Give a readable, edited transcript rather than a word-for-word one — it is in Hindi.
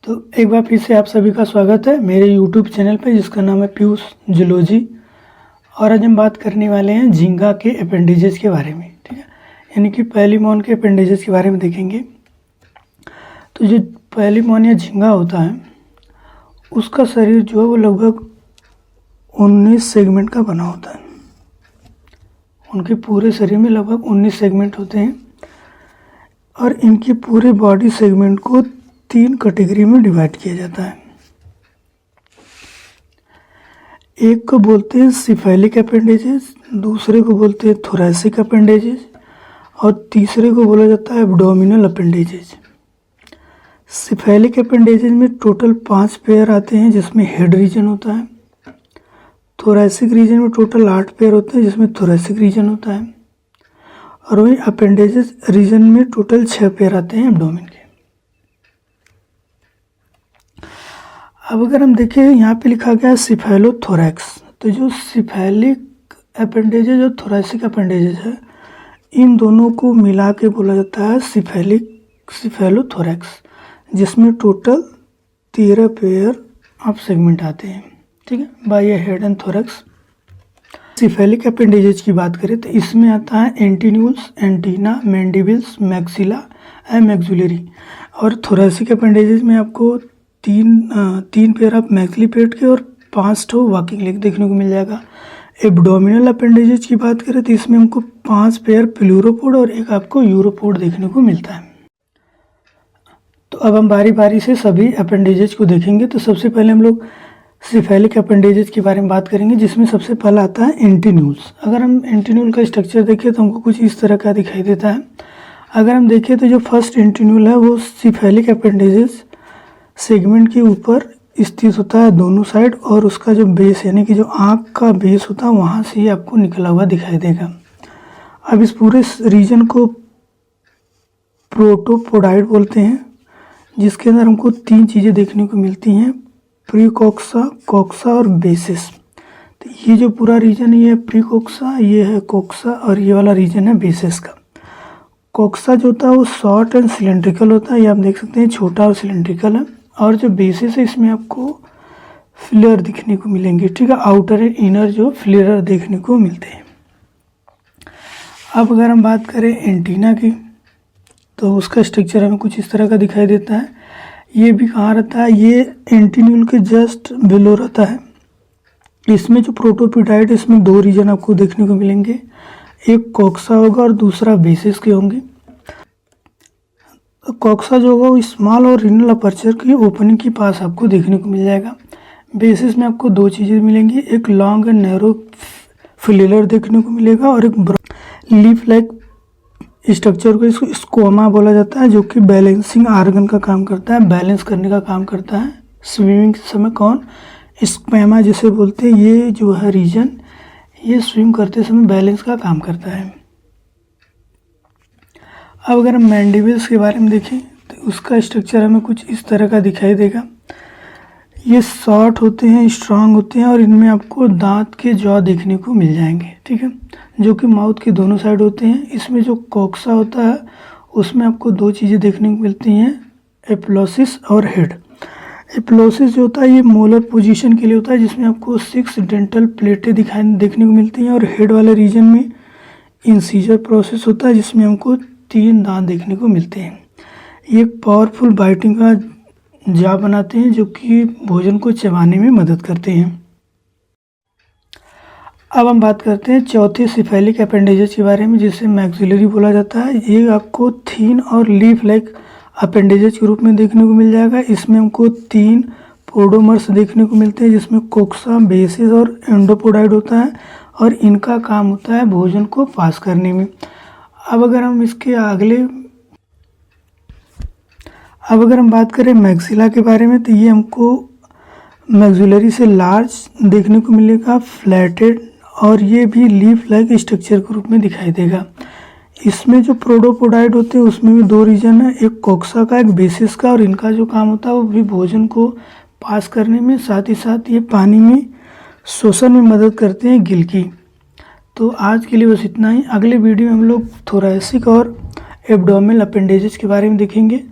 तो एक बार फिर से आप सभी का स्वागत है मेरे YouTube चैनल पे जिसका नाम है पीयूष जूलॉजी। और आज हम बात करने वाले हैं झींगा के अपेंडिजेस के बारे में, ठीक है। यानी कि पैलीमॉन के अपेंडिजेस के बारे में देखेंगे। तो जो पैलीमॉन या झींगा होता है उसका शरीर जो है वो लगभग 19 सेगमेंट का बना होता है। उनके पूरे शरीर में लगभग 19 सेगमेंट होते हैं और इनके पूरे बॉडी सेगमेंट को 3 कैटेगरी में डिवाइड किया जाता है। एक को बोलते हैं सिफेलिक अपेंडेजेस, दूसरे को बोलते हैं थोरैसिक अपेंडेजेस और तीसरे को बोला जाता है एब्डोमिनल अपेंडेजेस। सिफेलिक अपेंडेजेस में टोटल 5 पेयर आते हैं जिसमें हेड रीजन होता है। थोरैसिक रीजन में टोटल 8 पेयर होते हैं जिसमें थोरैसिक रीजन होता है। और वही अपेंडेजेस रीजन में टोटल 6 पेयर आते हैं एब्डोमेन के। अब अगर हम देखें यहाँ पे लिखा गया है सिफेलोथोरैक्स, तो जो सिफेलिक अपेंडेजेस और थोरैसिक अपेंडेजेस है इन दोनों को मिला के बोला जाता है सिफेलोथोरैक्स, जिसमें टोटल 13 पेयर ऑफ सेगमेंट आते हैं, ठीक है, by head and thorax. Cephalic appendages की बात करें तो इसमें आता है antennules, antenna, mandibles, maxilla and maxillary. और थोरैसिक अपेंडेजेस में आपको तीन पेयर ऑफ मैक्सिलिपेट के और 5 ठो वॉकिंग लेग देखने को मिल जाएगा। एब्डोमिनल अपेंडेजेस की बात करें तो इसमें हमको 5 पेयर प्लूरोपोड और एक आपको यूरोपोड देखने को मिलता है। तो अब हम बारी बारी से सभी अपेंडेजेस को देखेंगे। तो सबसे पहले हम लोग सिफेलिक अपेंडेजेस के बारे में बात करेंगे, जिसमें सबसे पहला आता है एंटीन्यूल्स। अगर हम एंटीन्यूल का स्ट्रक्चर देखें तो हमको कुछ इस तरह का दिखाई देता है। अगर हम देखें तो जो फर्स्ट एंटीन्यूल है वो सिफेलिक अपेंडेजेस सेगमेंट के ऊपर स्थित होता है दोनों साइड, और उसका जो बेस यानी कि जो आँख का बेस होता है वहाँ से ही आपको निकला हुआ दिखाई देगा। अब इस पूरे रीजन को प्रोटोपोडाइड बोलते हैं, जिसके अंदर हमको 3 चीज़ें देखने को मिलती हैं, प्रीकोक्सा, कोक्सा और बेसिस। तो ये जो पूरा रीजन ये है प्रीकोक्सा, ये है कोक्सा और ये वाला रीजन है बेसिस का। कोक्सा जो होता है वो शॉर्ट एंड सिलेंड्रिकल होता है, ये आप देख सकते हैं छोटा और सिलेंड्रिकल है। और जो बेसिस है इसमें आपको फ्लेयर दिखने को मिलेंगे, ठीक है, आउटर एंड इनर जो फ्लेयर देखने को मिलते हैं। अब अगर हम बात करें एंटीना की तो उसका स्ट्रक्चर हमें कुछ इस तरह का दिखाई देता है। ये भी कहाँ रहता है, ये एंटीन्यूल के जस्ट बिलो रहता है। इसमें जो प्रोटोपोडाइड इसमें 2 रीजन आपको देखने को मिलेंगे, एक कोक्सा होगा और दूसरा बेसिस के होंगे। कोक्सा जो होगा वो स्मॉल और रीनल अपर्चर की ओपनिंग के पास आपको देखने को मिल जाएगा। बेसिस में आपको 2 चीज़ें मिलेंगी, एक लॉन्ग एंड नैरो फ्लेयर देखने को मिलेगा और एक लीफ लाइक स्ट्रक्चर को इसको स्कोमा बोला जाता है, जो कि बैलेंसिंग आर्गन का काम करता है, बैलेंस करने का काम करता है। स्विमिंग के समय कौन स्क्वेमा जिसे बोलते हैं, ये जो है रीजन ये स्विम करते समय बैलेंस का काम करता है। अब अगर हम मैंडिबल्स के बारे में देखें तो उसका स्ट्रक्चर हमें कुछ इस तरह का दिखाई देगा। ये शॉर्ट होते हैं, स्ट्रांग होते हैं और इनमें आपको दांत के जॉ देखने को मिल जाएंगे, ठीक है, जो कि माउथ के दोनों साइड होते हैं। इसमें जो कोक्सा होता है उसमें आपको 2 चीज़ें देखने को मिलती हैं, एप्लोसिस और हेड। एप्लोसिस जो होता है ये मोलर पोजीशन के लिए होता है, जिसमें आपको 6 डेंटल प्लेटें देखने को मिलती हैं। और हेड वाले रीजन में इंसीजर प्रोसेस होता है, जिसमें हमको 3 दांत देखने को मिलते हैं। ये पावरफुल बाइटिंग का जा बनाते हैं, जो कि भोजन को चबाने में मदद करते हैं। अब हम बात करते हैं चौथे सिफेलिक अपेंडेजेस के बारे में, जिसे मैक्सिलरी बोला जाता है। ये आपको थीन और लीफ लाइक अपेंडेजेस के रूप में देखने को मिल जाएगा। इसमें हमको 3 पोडोमर्स देखने को मिलते हैं, जिसमें कोक्सा, बेसिस और एंडोपोडाइड होता है, और इनका काम होता है भोजन को पास करने में। अब अगर हम बात करें मैक्सिला के बारे में तो ये हमको मैक्सिलरी से लार्ज देखने को मिलेगा, फ्लैटेड, और ये भी लीफ लाइक स्ट्रक्चर के रूप में दिखाई देगा। इसमें जो प्रोटोपोडाइड होते हैं उसमें भी 2 रीजन है, एक कोक्सा का एक बेसिस का, और इनका जो काम होता है वो भी भोजन को पास करने में, साथ ही साथ ये पानी में शोषण में मदद करते हैं, गिल्की। तो आज के लिए बस इतना ही। अगले वीडियो में हम लोग थोरैसिक और एब्डोमिनल अपेंडेजेस के बारे में देखेंगे।